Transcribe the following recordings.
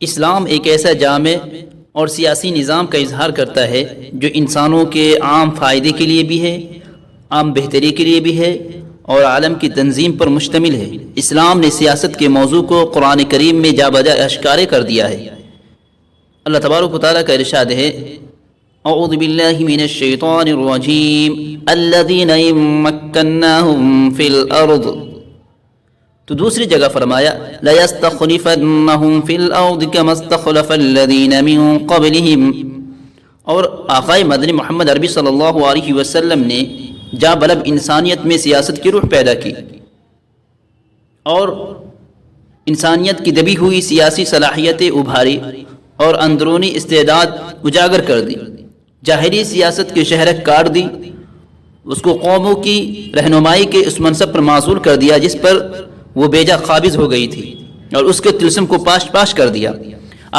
اسلام ایک ایسا جامع اور سیاسی نظام کا اظہار کرتا ہے جو انسانوں کے عام فائدے کے لیے بھی ہے، عام بہتری کے لیے بھی ہے اور عالم کی تنظیم پر مشتمل ہے۔ اسلام نے سیاست کے موضوع کو قرآن کریم میں جا بجا اشکارے کر دیا ہے۔ اللہ تبارک و تعالیٰ کا ارشاد ہے، اعوذ باللہ من الشیطان الرجیم الذین ان مکناہم فی الارض، تو دوسری جگہ فرمایا لَيَسْتَخْلِفَنَّهُمْ فِي الْأَرْضِ كَمَا اسْتَخْلَفَ الَّذِينَ مِن قَبْلِهِمْ، اور آقائے مدنی محمد عربی صلی اللہ علیہ وسلم نے جا بلب انسانیت میں سیاست کی روح پیدا کی اور انسانیت کی دبی ہوئی سیاسی صلاحیتیں ابھاری اور اندرونی استعداد اجاگر کر دی، ظاہری سیاست کی شہرت کاٹ دی، اس کو قوموں کی رہنمائی کے اس منصب پر معزول کر دیا جس پر وہ بیجا قابض ہو گئی تھی، اور اس کے طلسم کو پاش کر دیا۔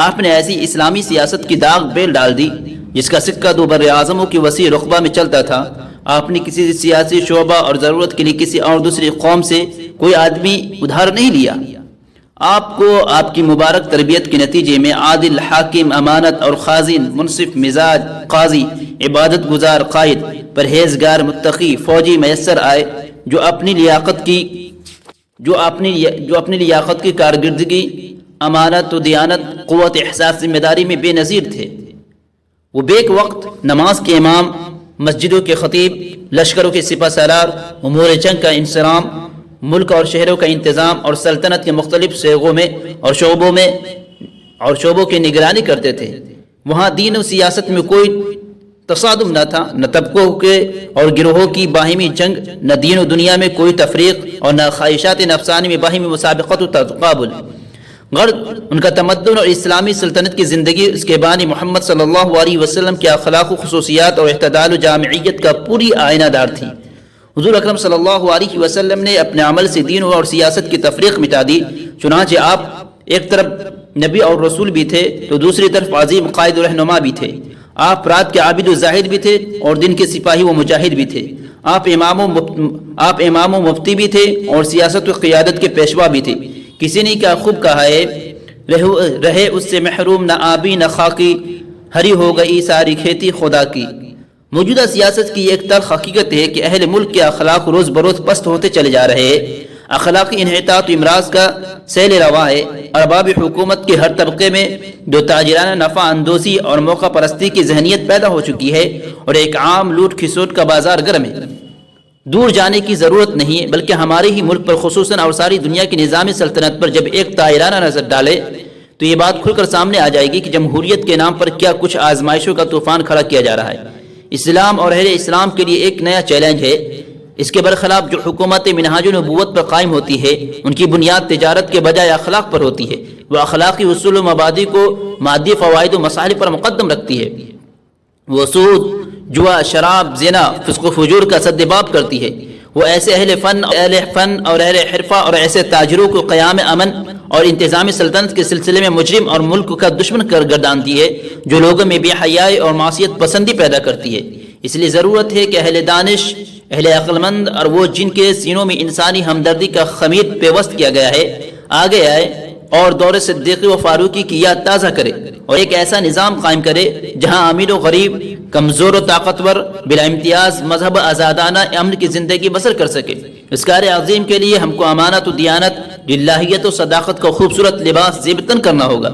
آپ نے ایسی اسلامی سیاست کی داغ بیل ڈال دی جس کا سکہ دو بر اعظموں کی وسیع رقبہ میں چلتا تھا۔ آپ نے کسی سیاسی شعبہ اور ضرورت کے لیے کسی اور دوسری قوم سے کوئی آدمی ادھار نہیں لیا۔ آپ کو آپ کی مبارک تربیت کے نتیجے میں عادل، حاکم، امانت اور خازن، منصف مزاج، قاضی، عبادت گزار، قائد، پرہیزگار، متقی، فوجی میسر آئے جو اپنی لیاقت کی کارکردگی، امانت و دیانت، قوت احساس ذمہ داری میں بے نظیر تھے۔ وہ بیک وقت نماز کے امام، مسجدوں کے خطیب، لشکروں کے سپہ سالار، امور جنگ کا انصرام، ملک اور شہروں کا انتظام اور سلطنت کے مختلف صیغوں میں اور شعبوں کی نگرانی کرتے تھے۔ وہاں دین و سیاست میں کوئی تصادم نہ تھا، نہ طبقوں کے اور گروہوں کی باہمی جنگ، نہ دین و دنیا میں کوئی تفریق اور نہ خواہشات نفسانی میں باہمی مسابقت و تقابل۔ غرض ان کا تمدن اور اسلامی سلطنت کی زندگی اس کے بانی محمد صلی اللہ علیہ وسلم کے اخلاق و خصوصیات اور اعتدال و جامعیت کا پوری آئینہ دار تھی۔ حضور اکرم صلی اللہ علیہ وسلم نے اپنے عمل سے دین اور سیاست کی تفریق مٹا دی، چنانچہ آپ ایک طرف نبی اور رسول بھی تھے تو دوسری طرف عظیم قائد و رہنما بھی تھے۔ آپ رات کے عابد و زاہد بھی تھے اور دن کے سپاہی و مجاہد بھی تھے۔ آپ امام و مفتی بھی تھے اور سیاست و قیادت کے پیشوا بھی تھے۔ کسی نے کیا خوب کہا ہے، رہے اس سے محروم نہ آبی نہ خاکی، ہری ہو گئی ساری کھیتی خدا کی۔ موجودہ سیاست کی ایک تلخ حقیقت ہے کہ اہل ملک کے اخلاق روز بروز پست ہوتے چلے جا رہے ہیں۔ اخلاقی انحطاط و امراض کا سیل رواں ہے۔ ارباب حکومت کے ہر طبقے میں جو تاجرانہ نفع اندوزی اور موقع پرستی کی ذہنیت پیدا ہو چکی ہے اور ایک عام لوٹ کھسوٹ کا بازار گرم ہے۔ دور جانے کی ضرورت نہیں، بلکہ ہمارے ہی ملک پر خصوصاً اور ساری دنیا کی نظام سلطنت پر جب ایک طائرانہ نظر ڈالے تو یہ بات کھل کر سامنے آ جائے گی کہ جمہوریت کے نام پر کیا کچھ آزمائشوں کا طوفان کھڑا کیا جا رہا ہے۔ اسلام اور اہل اسلام کے لیے ایک نیا چیلنج ہے۔ اس کے برخلاف جو حکومت منہاج نبوت پر قائم ہوتی ہے ان کی بنیاد تجارت کے بجائے اخلاق پر ہوتی ہے۔ وہ اخلاقی اصول و مبادی کو مادی فوائد و مصالح پر مقدم رکھتی ہے۔ وہ سود، جوا، شراب، زنا، فسق و فجور کا سدباب کرتی ہے۔ وہ ایسے اہل فن اور اہل حرفہ اور ایسے تاجروں کو قیام امن اور انتظامی سلطنت کے سلسلے میں مجرم اور ملک کا دشمن گردانتی ہے جو لوگوں میں بے حیائی اور معصیت پسندی پیدا کرتی ہے۔ اس لیے ضرورت ہے کہ اہل دانش، اہل عقل مند اور وہ جن کے سینوں میں انسانی ہمدردی کا خمیر پیوست کیا گیا ہے آگے آئے اور دور صدیقی و فاروقی کی یاد تازہ کرے اور ایک ایسا نظام قائم کرے جہاں امیر و غریب، کمزور و طاقتور بلا امتیاز مذہب آزادانہ امن کی زندگی بسر کر سکے۔ اس کار عظیم کے لیے ہم کو امانت و دیانت، للہیت و صداقت کا خوبصورت لباس زیبتن کرنا ہوگا۔